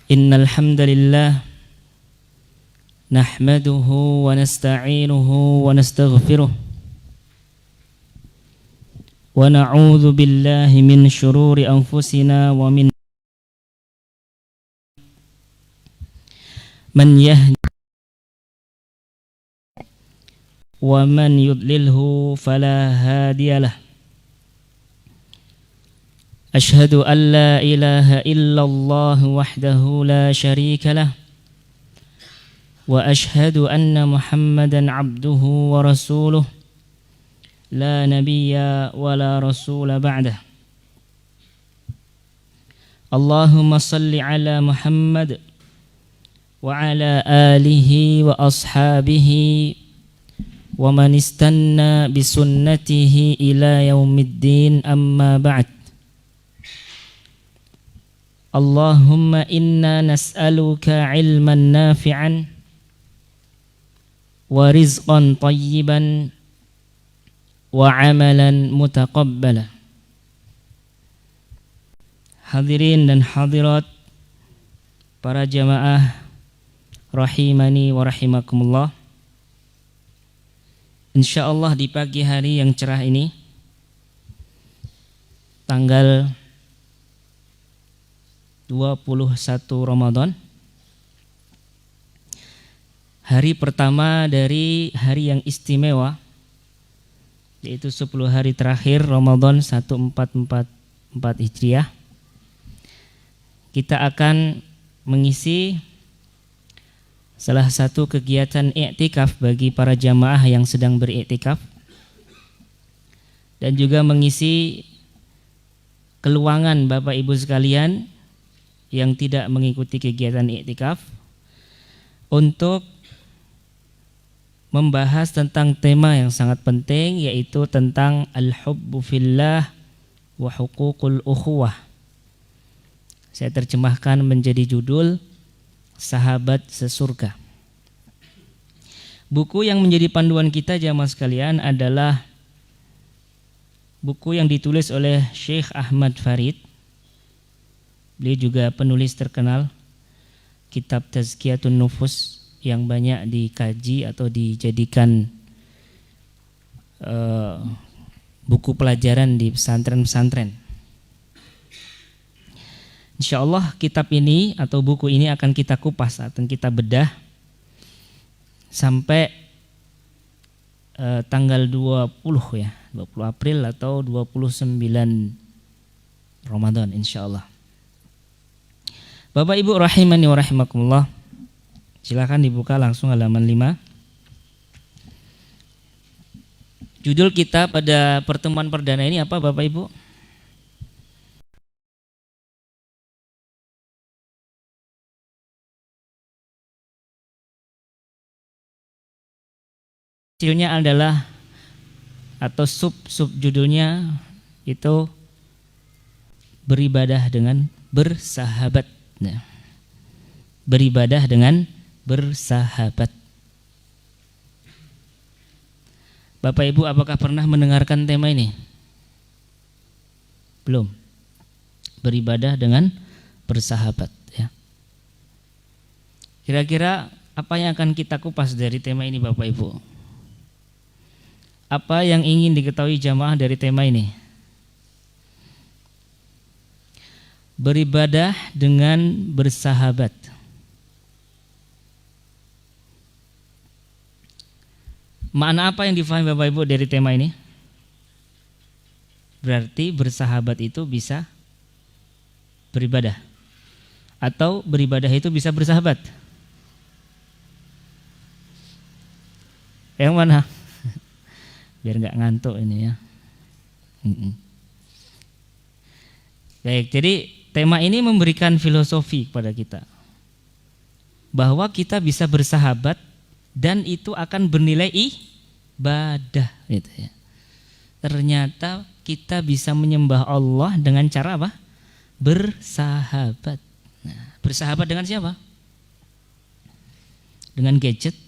Innal hamdalillah nahmaduhu wa nasta'inuhu wa nastaghfiruh wa na'udzu billahi min shururi anfusina wa min man yahdi wa man yudlilhu fala hadiyalah. Ashhadu an la ilaha illallah wahdahu la sharika lah wa ashhadu anna Muhammadan abduhu wa rasuluh la nabiyya wa la rasula ba'dah. Allahumma salli ala Muhammad wa ala alihi wa ashabihi wa man istanna bisunnatihi ila yaumiddin, amma ba'd. Allahumma inna nas'aluka ilman nafi'an wa rizqan tayyiban wa amalan mutaqabbala. Hadirin dan hadirat para jamaah rahimani wa rahimakumullah. Insyaallah di pagi hari yang cerah ini, tanggal 21 Ramadan, hari pertama dari hari yang istimewa, yaitu 10 hari terakhir Ramadan 1444 Hijriah. Kita akan mengisi salah satu kegiatan i'tikaf bagi para jamaah yang sedang beriktikaf, dan juga mengisi keluangan Bapak Ibu sekalian yang tidak mengikuti kegiatan i'tikaf untuk membahas tentang tema yang sangat penting, yaitu tentang al-hubbu fillah wa huququl ukhuwah. Saya terjemahkan menjadi judul Sahabat Sesurga. Buku yang menjadi panduan kita jamaah sekalian adalah buku yang ditulis oleh Syekh Ahmad Farid. Beliau juga penulis terkenal kitab Tazkiyatun Nufus yang banyak dikaji atau dijadikan buku pelajaran di pesantren-pesantren. Insyaallah kitab ini atau buku ini akan kita kupas, akan kita bedah sampai tanggal 20 ya, 20 April atau 29 Ramadan insyaallah. Bapak Ibu rahimani wa rahimakumullah, silakan dibuka langsung halaman 5. Judul kita pada pertemuan perdana ini apa Bapak Ibu? Judulnya adalah atau sub judulnya itu beribadah dengan bersahabat. Nah, beribadah dengan bersahabat. Bapak Ibu, apakah pernah mendengarkan tema ini? Belum. Beribadah dengan bersahabat ya. Kira-kira apa yang akan kita kupas dari tema ini Bapak Ibu? Apa yang ingin diketahui jamaah dari tema ini? Beribadah dengan bersahabat. Makna apa yang difahami Bapak Ibu dari tema ini? Berarti bersahabat itu bisa beribadah, atau beribadah itu bisa bersahabat. Yang mana? Biar nggak ngantuk ini ya. Baik, jadi tema ini memberikan filosofi kepada kita bahwa kita bisa bersahabat dan itu akan bernilai ibadah gitu ya. Ternyata kita bisa menyembah Allah dengan cara apa? Bersahabat. Nah, bersahabat dengan siapa? Dengan gadget?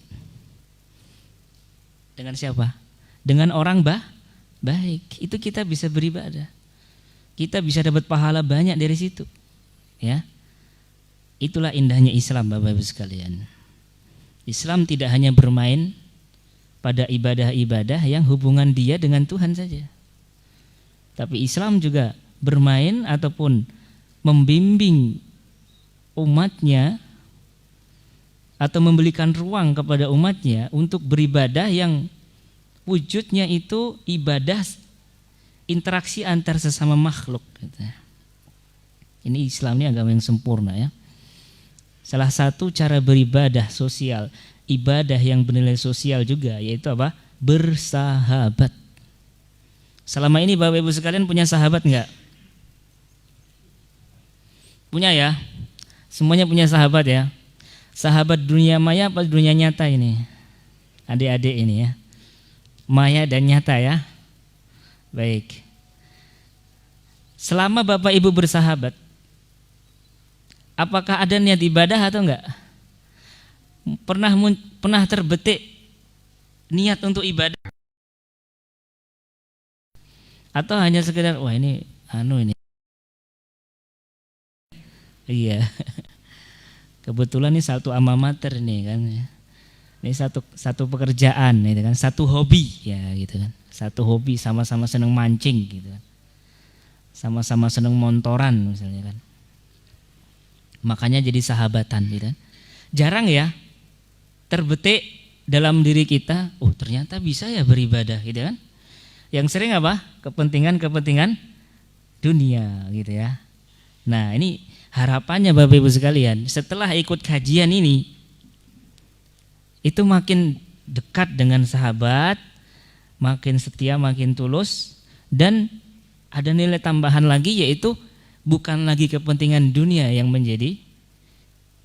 Dengan siapa? Dengan orang baik. Itu kita bisa beribadah. Kita bisa dapat pahala banyak dari situ. Ya. Itulah indahnya Islam, Bapak Ibu sekalian. Islam tidak hanya bermain pada ibadah-ibadah yang hubungan dia dengan Tuhan saja, tapi Islam juga bermain ataupun membimbing umatnya atau memberikan ruang kepada umatnya untuk beribadah yang wujudnya itu ibadah interaksi antar sesama makhluk. Ini Islam, ini agama yang sempurna ya. Salah satu cara beribadah sosial, ibadah yang bernilai sosial juga, yaitu apa? Bersahabat. Selama ini Bapak Ibu sekalian punya sahabat enggak? Punya ya? Semuanya punya sahabat ya? Sahabat dunia maya apa dunia nyata ini? Adik-adik ini ya. Maya dan nyata ya. Baik. Selama Bapak Ibu bersahabat, apakah ada niat ibadah atau enggak? Pernah terbetik niat untuk ibadah? Atau hanya sekedar wah ini ini. Iya. Kebetulan ini satu alma mater nih kan. Ini satu pekerjaan gitu kan, satu hobi ya gitu kan. Satu hobi, sama-sama seneng mancing gitu kan. Sama-sama seneng montoran misalnya kan. Makanya jadi sahabatan gitu kan. Jarang ya terbetik dalam diri kita, oh ternyata bisa ya beribadah gitu kan. Yang sering apa? Kepentingan dunia gitu ya. Nah, ini harapannya Bapak Ibu sekalian, setelah ikut kajian ini itu makin dekat dengan sahabat, makin setia, makin tulus, dan ada nilai tambahan lagi, yaitu bukan lagi kepentingan dunia yang menjadi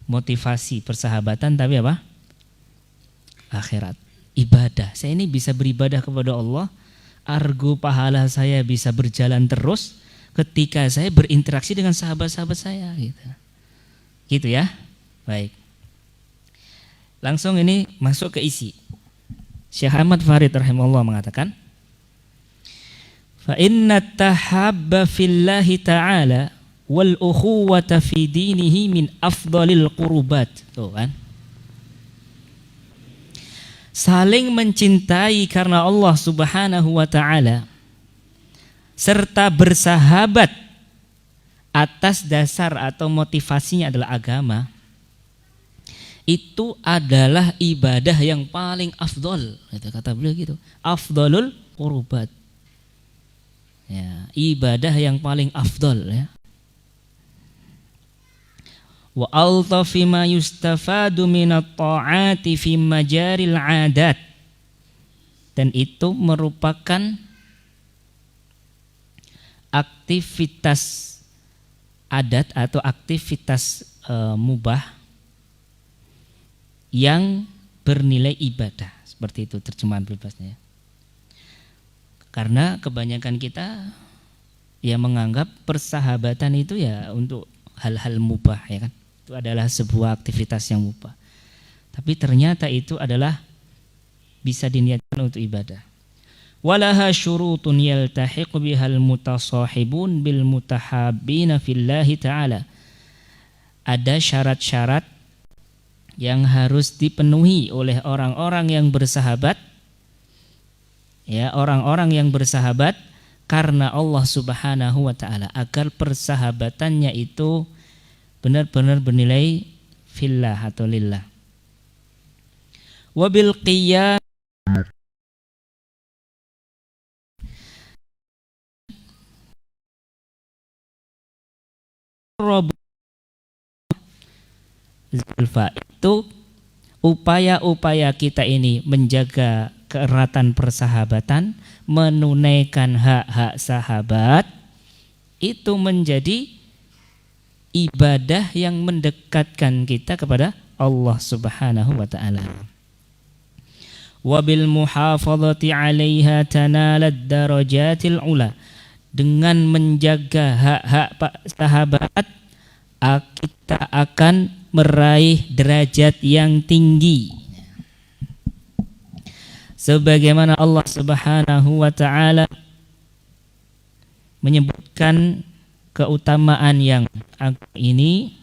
motivasi persahabatan, tapi apa? Akhirat, ibadah. Saya ini bisa beribadah kepada Allah, argo pahala saya bisa berjalan terus ketika saya berinteraksi dengan sahabat-sahabat saya gitu. Gitu ya. Baik. Langsung ini masuk ke isi. Syekh Ahmad Farid rahimahullah mengatakan, fa inna tahabba fillahi ta'ala wal ukhuwata fi dinihi min afdalil qurubat. Tuh kan. Saling mencintai karena Allah Subhanahu wa taala serta bersahabat atas dasar atau motivasinya adalah agama, itu adalah ibadah yang paling afdol, kata beliau gitu. Afdolul qurubat. Ya, ibadah yang paling afdol ya. Wa altafi ma yustafadu minat ta'ati fi majaril adat. Dan itu merupakan aktivitas adat atau aktivitas mubah yang bernilai ibadah, seperti itu terjemahan bebasnya. Karena kebanyakan kita ya menganggap persahabatan itu ya untuk hal-hal mubah ya kan. Itu adalah sebuah aktivitas yang mubah. Tapi ternyata itu adalah bisa diniatkan untuk ibadah. Walaha syurutun yaltahiqu bihal mutasahibun bil mutahabbina fillahi ta'ala. Ada syarat-syarat yang harus dipenuhi oleh orang-orang yang bersahabat, ya, orang-orang yang bersahabat karena Allah Subhanahu wa taala, agar persahabatannya itu benar-benar bernilai fillah atau lillah. Wabil qiyam itu upaya-upaya kita ini menjaga keeratan persahabatan, menunaikan hak-hak sahabat, itu menjadi ibadah yang mendekatkan kita kepada Allah Subhanahu wa taala. Wabil muhafadzati 'alaiha tanalad darajatil ula. Dengan menjaga hak-hak sahabat, kita akan meraih derajat yang tinggi. Sebagaimana Allah Subhanahu wa taala menyebutkan keutamaan yang ini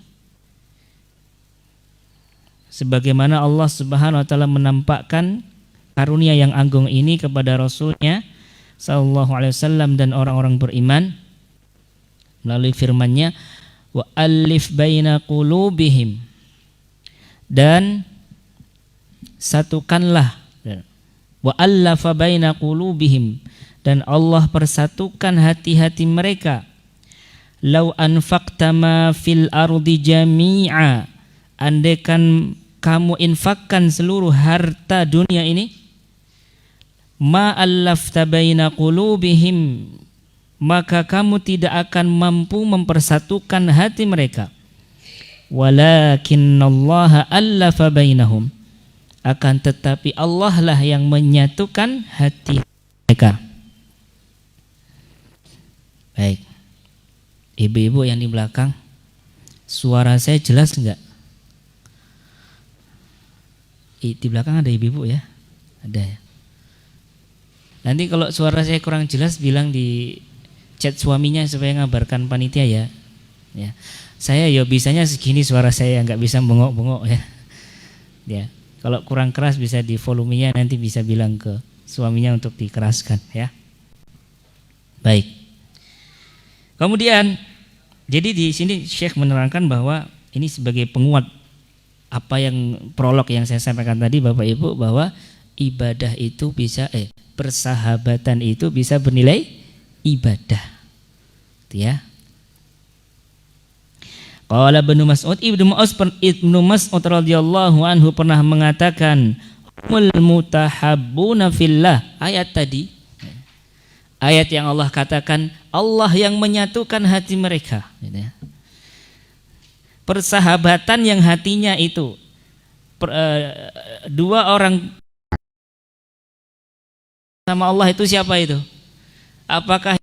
sebagaimana Allah Subhanahu wa taala menampakkan karunia yang agung ini kepada Rasulnya sallallahu alaihi wasallam dan orang-orang beriman melalui firman-Nya, wa alif baina qulubihim, dan satukanlah, wa allafa baina qulubihim, dan Allah persatukan hati-hati mereka. Lau anfaqta ma fil ardi jami'a, andaikan kamu infakkan seluruh harta dunia ini, ma allafta baina qulubihim, maka kamu tidak akan mampu mempersatukan hati mereka. Walakinnallaha allafa bainahum, akan tetapi Allah lah yang menyatukan hati mereka. Baik, ibu-ibu yang di belakang, suara saya jelas enggak? Di belakang ada ibu-ibu ya? Ada ya. Nanti kalau suara saya kurang jelas bilang di chat suaminya supaya ngabarkan panitia ya. Ya. Saya ya bisanya segini suara saya, nggak bisa bengok-bengok ya. Ya. Kalau kurang keras bisa di volumenya, nanti bisa bilang ke suaminya untuk dikeraskan ya. Baik. Kemudian jadi di sini Syekh menerangkan bahwa ini sebagai penguat apa yang prolog yang saya sampaikan tadi Bapak Ibu, bahwa ibadah itu bisa persahabatan itu bisa bernilai ibadah. Itu ya. Qala Ibnu Mas'ud, Ibnu Mas'ud radhiyallahu anhu pernah mengatakan, humul mutahabbuna fillah. Ayat tadi, ayat yang Allah katakan Allah yang menyatukan hati mereka, gitu ya. Persahabatan yang hatinya itu dua orang sama Allah itu siapa itu? Apakah